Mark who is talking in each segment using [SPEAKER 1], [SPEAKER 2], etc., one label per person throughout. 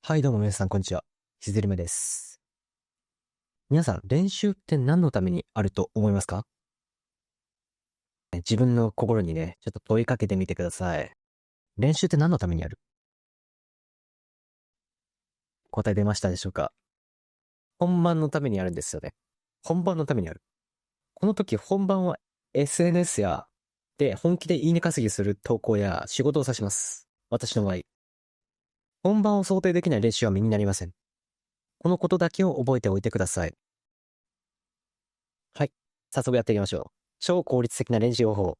[SPEAKER 1] はい、どうも皆さん、こんにちは。しずりめです。皆さん、練習って何のためにあると思いますか？自分の心にね、ちょっと問いかけてみてください。練習って何のためにある？答え出ましたでしょうか？本番のためにあるんですよね。本番のためにある。この時、本番は SNS で本気でいいね稼ぎする投稿や仕事を指します。私の場合。本番を想定できない練習は身になりません。このことだけを覚えておいてください。はい。早速やっていきましょう。超効率的な練習方法。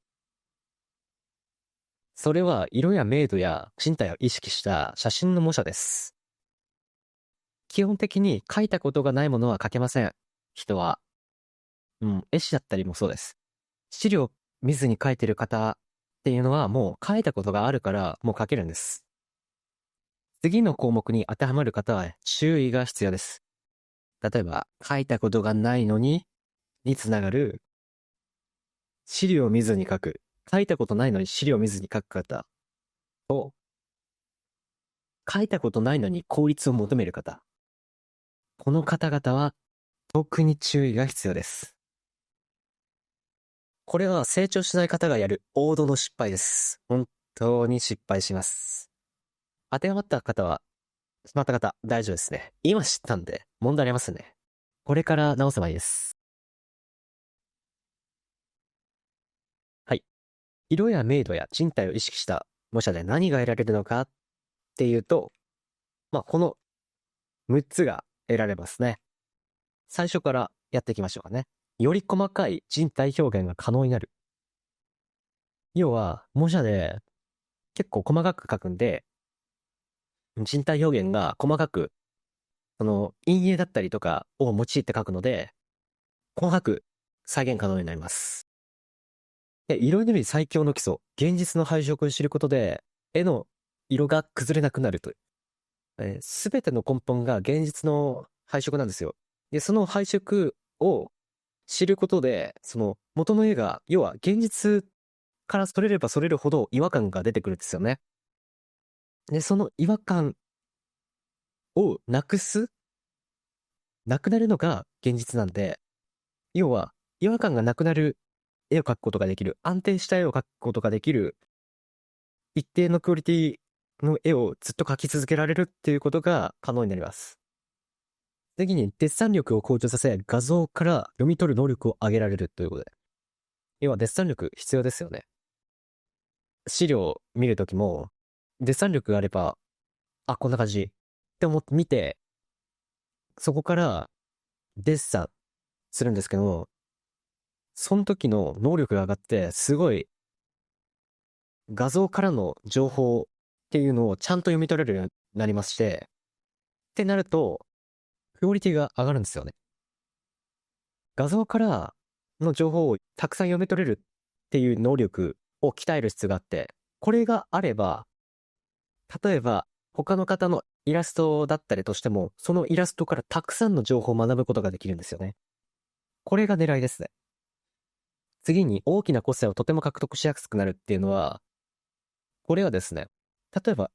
[SPEAKER 1] それは色や明度や身体を意識した写真の模写です。基本的に描いたことがないものは描けません。人は。絵師だったりもそうです。資料見ずに描いてる方っていうのはもう描いたことがあるからもう描けるんです。次の項目に当てはまる方は注意が必要です。例えば、描いたことがないのにつながる資料を見ずに描く。描いたことないのに資料を見ずに描く方と、描いたことないのに効率を求める方。この方々は特に注意が必要です。これは成長しない方がやる王道の失敗です。本当に失敗します。当てはまった方は、しまった方、大丈夫ですね。今知ったんで、問題ありますね。これから直せばいいです。はい。色や明度や賃貸を意識した模写で何が得られるのかっていうと、この6つが得られますね。最初からやっていきましょうかね。より細かい人体表現が可能になる。要は、模写で結構細かく書くんで、人体表現が細かく、陰影だったりとかを用いて書くので、細かく再現可能になります。で、色塗り最強の基礎、現実の配色を知ることで、絵の色が崩れなくなるという。すべての根本が現実の配色なんですよ。で、その配色を知ることで、その元の絵が、要は現実からそれればそれるほど違和感が出てくるんですよね。で、その違和感をなくなるのが現実なんで、要は違和感がなくなる絵を描くことができる、安定した絵を描くことができる、一定のクオリティの絵をずっと描き続けられるっていうことが可能になります。次に、デッサン力を向上させ、画像から読み取る能力を上げられるということで。要はデッサン力必要ですよね。資料を見るときも、デッサン力があれば、こんな感じって思って見て、そこからデッサンするんですけど、その時の能力が上がって、すごい画像からの情報っていうのをちゃんと読み取れるようになりまして、ってなると、クオリティが上がるんですよね。画像からの情報をたくさん読み取れるっていう能力を鍛える必要があって、これがあれば、例えば他の方のイラストだったりとしても、そのイラストからたくさんの情報を学ぶことができるんですよね。これが狙いですね。次に大きな個性をとても獲得しやすくなるっていうのは、これはですね、例えば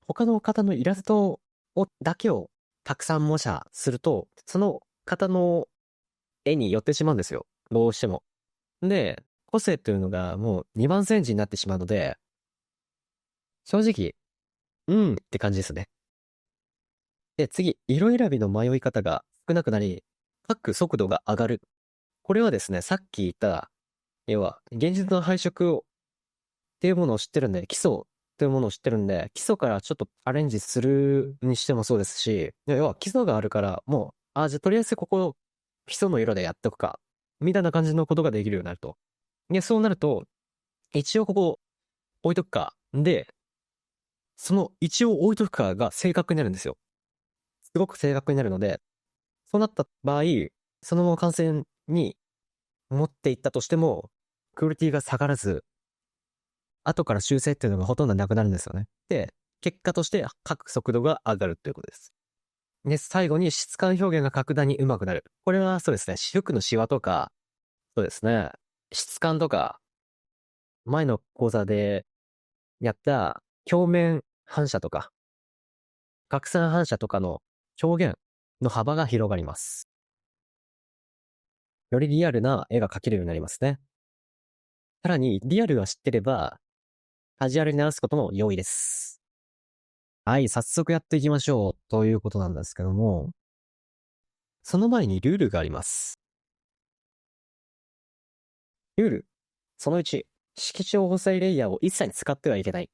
[SPEAKER 1] 他の方のイラストだけをたくさん模写すると、その方の絵に寄ってしまうんですよ。どうしても。で、個性っていうのがもう二番煎じになってしまうので、正直、って感じですね。で、次、色選びの迷い方が少なくなり、書く速度が上がる。これはですね、さっき言った、要は、現実の配色っていうものを知ってるんで、基礎っていうものを知ってるんで、基礎からちょっとアレンジするにしてもそうですし、要は基礎があるから、もう、じゃあとりあえずここ、基礎の色でやっとくか、みたいな感じのことができるようになると。で、そうなると、一応ここ置いとくか。で、その一応置いとくかが正確になるんですよ。すごく正確になるので、そうなった場合、そのまま完成に持っていったとしても、クオリティが下がらず、後から修正っていうのがほとんどなくなるんですよね。で、結果として書く速度が上がるということです。で、最後に質感表現が格段に上手くなる。これはそうですね、服のシワとか、そうですね、質感とか、前の講座でやった表面反射とか、拡散反射とかの表現の幅が広がります。よりリアルな絵が描けるようになりますね。さらに、リアルが知ってれば、カジュアルに直すことも容易です。はい、早速やっていきましょう。ということなんですけども、その前にルールがあります。ルール。その1、色調補正レイヤーを一切使ってはいけない。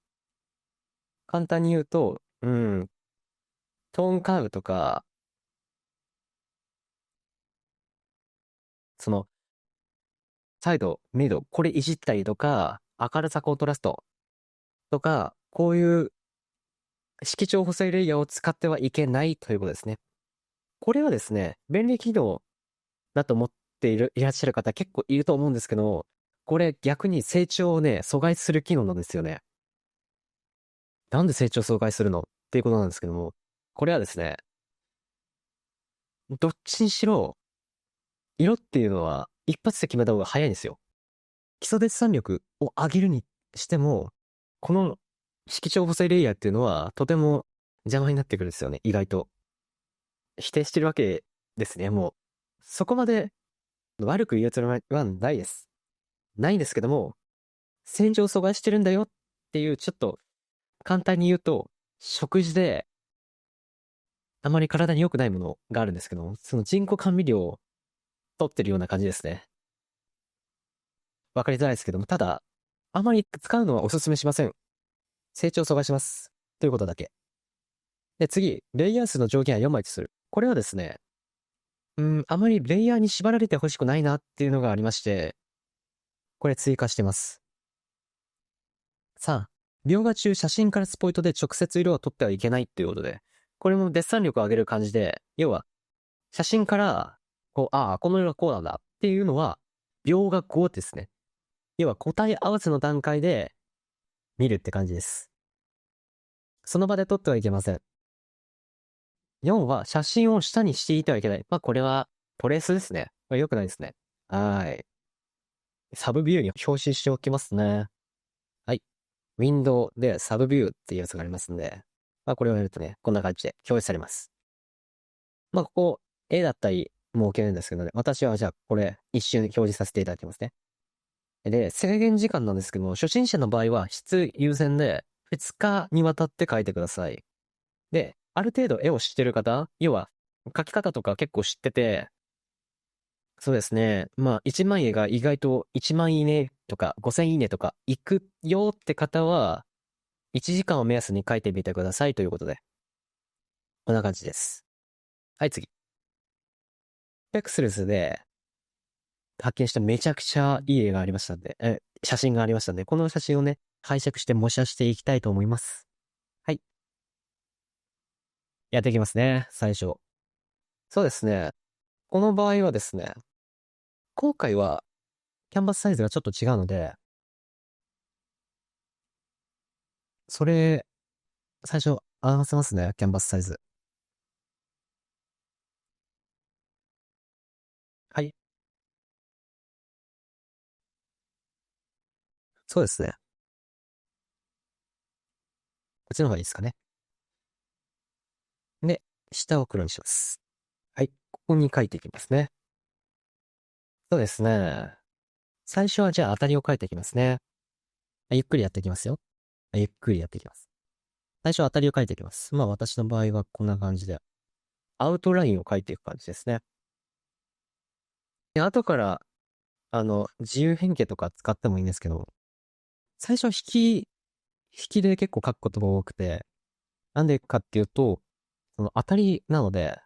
[SPEAKER 1] 簡単に言うと、トーンカーブとか、その、サイド、ミド、これいじったりとか、明るさコントラストとか、こういう色調補正レイヤーを使ってはいけないということですね。これはですね、便利機能だと思っていらっしゃる方結構いると思うんですけど、これ逆に成長をね、阻害する機能なんですよね。なんで成長を阻害するのっていうことなんですけども、これはですね、どっちにしろ、色っていうのは一発で決めた方が早いんですよ。基礎デッサン力を上げるにしても、この色調補正レイヤーっていうのはとても邪魔になってくるんですよね、意外と。否定してるわけですね、もう。そこまで悪く言うつもりはないです。ないんですけども、洗浄阻害してるんだよっていう、ちょっと簡単に言うと、食事であまり体に良くないものがあるんですけども、その人工甘味料を取ってるような感じですね。わかりづらいですけども、ただ、あまり使うのはお勧めしません。成長阻害します。ということだけ。で、次、レイヤー数の上限は4枚とする。これはですね、あまりレイヤーに縛られてほしくないなっていうのがありまして、これ追加してます。さあ、描画中写真からスポイトで直接色を取ってはいけないっていうことで、これもデッサン力を上げる感じで、要は、写真から、この色はこうなんだっていうのは、描画後ですね。要は答え合わせの段階で見るって感じです。その場で撮ってはいけません。4は写真を下にしていてはいけない。まあこれはトレースですね。良くないですね。はい。サブビューに表示しておきますね。はい。ウィンドウでサブビューっていうやつがありますんで、まあこれをやるとね、こんな感じで表示されます。まあここ、絵だったりも置けるんですけどね、私はじゃあこれ一瞬表示させていただきますね。で、制限時間なんですけども、初心者の場合は質優先で2日にわたって描いてください。で、ある程度絵を知ってる方、要は描き方とか結構知ってて、そうですね。まあ、1万円が意外と1万いいねとか5000いいねとか行くよって方は、1時間を目安に書いてみてくださいということで。こんな感じです。はい、次。ペクスルスで発見しためちゃくちゃいい絵がありましたんで、写真がありましたんで、この写真をね、解釈して模写していきたいと思います。はい。やっていきますね、最初。そうですね。この場合はですね、今回はキャンバスサイズがちょっと違うので、それ、最初合わせますね、キャンバスサイズ。はい。そうですね。こっちの方がいいですかね。で、下を黒にします。はい。ここに書いていきますね。そうですね。最初はじゃあ当たりを書いていきますね。ゆっくりやっていきますよ。ゆっくりやっていきます。最初は当たりを書いていきます。まあ私の場合はこんな感じで、アウトラインを書いていく感じですね。で、後から、自由変形とか使ってもいいんですけど、最初は引きで結構書くことが多くて、なんでかっていうと、その当たりなので、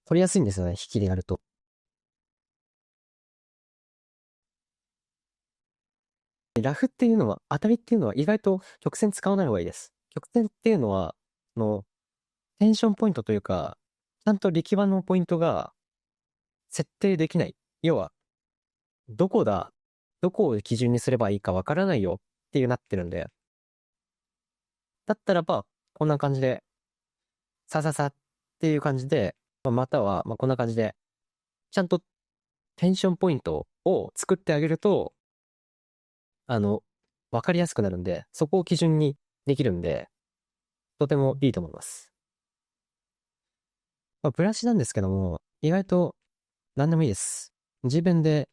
[SPEAKER 1] 取りやすいんですよね、引きでやると。でラフっていうのは、当たりっていうのは意外と曲線使わない方がいいです。曲線っていうのは、テンションポイントというか、ちゃんと力場のポイントが設定できない。要は、どこだ、どこを基準にすればいいかわからないよっていうなってるんで、だったらば、こんな感じで、さささっていう感じで、または、こんな感じで、ちゃんとテンションポイントを作ってあげると、あの、わかりやすくなるんで、そこを基準にできるんで、とてもいいと思います。まあ、ブラシなんですけども、意外と何でもいいです。G ペンで、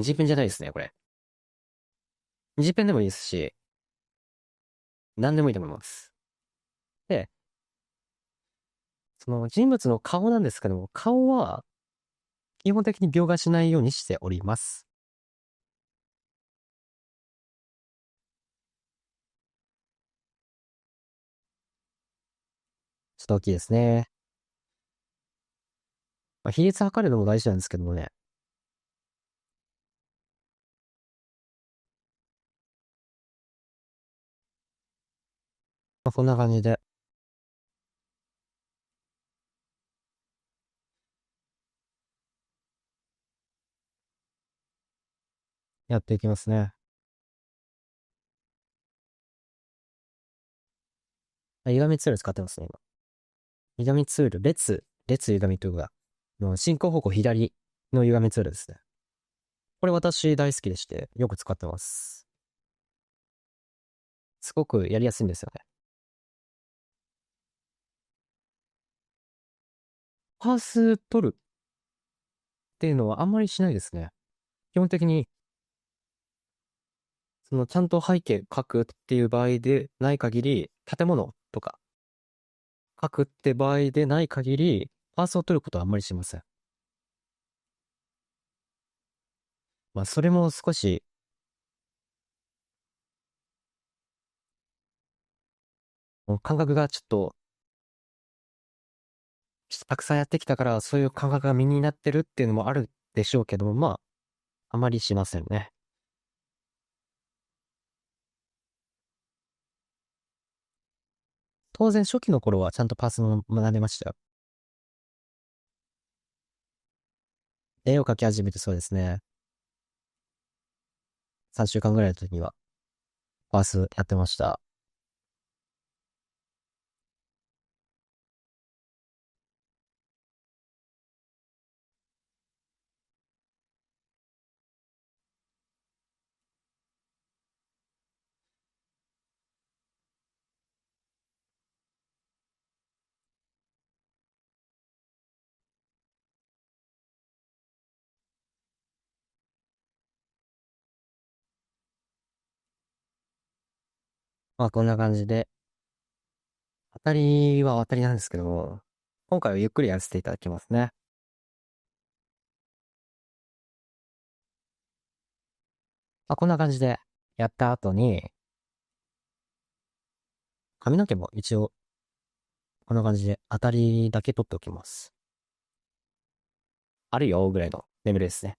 [SPEAKER 1] G ペンじゃないですね、これ。G ペンでもいいですし、何でもいいと思います。で、その人物の顔なんですけども、顔は基本的に描画しないようにしております。ちょっと大きいですね。まあ、比率測るのも大事なんですけどもね。まあ、こんな感じでやっていきますね。歪みツール使ってますね、今。歪みツール、列歪みというか、進行方向左の歪みツールですね。これ私大好きでして、よく使ってます。すごくやりやすいんですよね。パース取るっていうのはあんまりしないですね。基本的に、ちゃんと背景描くっていう場合でない限り、建物とか描くって場合でない限り、パースを取ることはあんまりしません。まあ、それも少し、感覚がちょっと、たくさんやってきたから、そういう感覚が身になってるっていうのもあるでしょうけども、まあ、あまりしませんね。当然初期の頃はちゃんとパースも学んでましたよ。絵を描き始めてそうですね。3週間ぐらいの時には、パースやってました。まあ、こんな感じで、当たりは当たりなんですけども、今回はゆっくりやらせていただきますね。まあ、こんな感じでやった後に、髪の毛も一応、こんな感じで当たりだけ取っておきます。あるよ、ぐらいのレベルですね。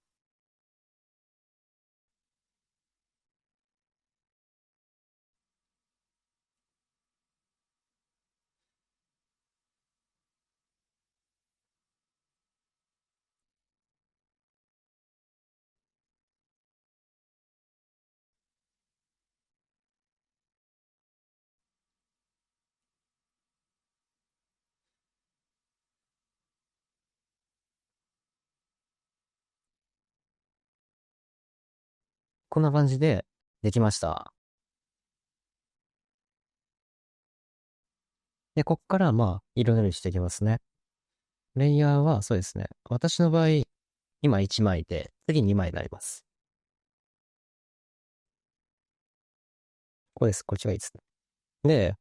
[SPEAKER 1] こんな感じでできました。で、こっからまあ、色塗りしていきますね。レイヤーはそうですね。私の場合、今1枚で、次2枚になります。こうです。こっちがいいですね。で、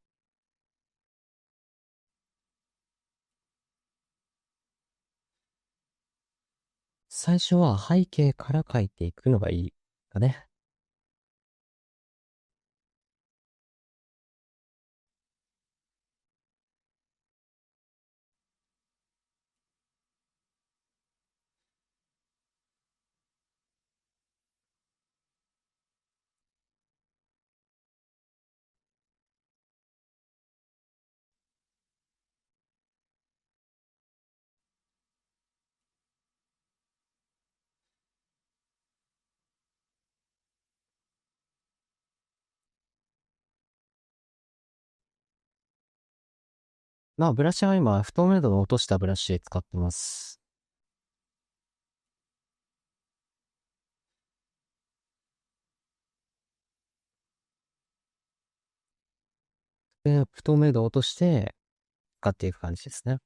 [SPEAKER 1] 最初は背景から描いていくのがいいかね。まあ、ブラシは今、不透明度の落としたブラシ使ってます。で、不透明度を落として使っていく感じですね。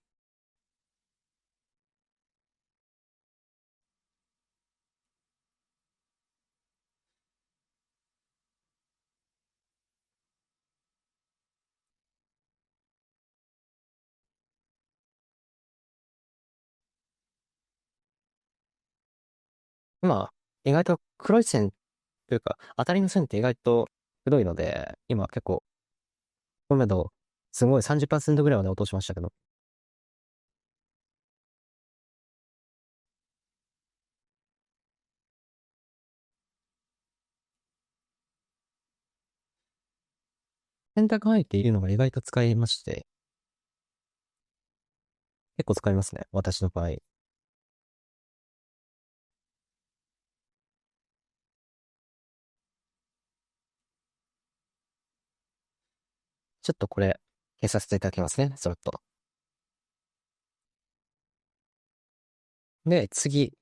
[SPEAKER 1] まあ、意外と黒い線というか、当たりの線って意外とくどいので、今結構、透明度、すごい30%ぐらいまで落としましたけど、選択範囲っていうのが意外と使いまして、結構使いますね、私の場合。ちょっとこれ、消させていただきますね、そろっと。で、次、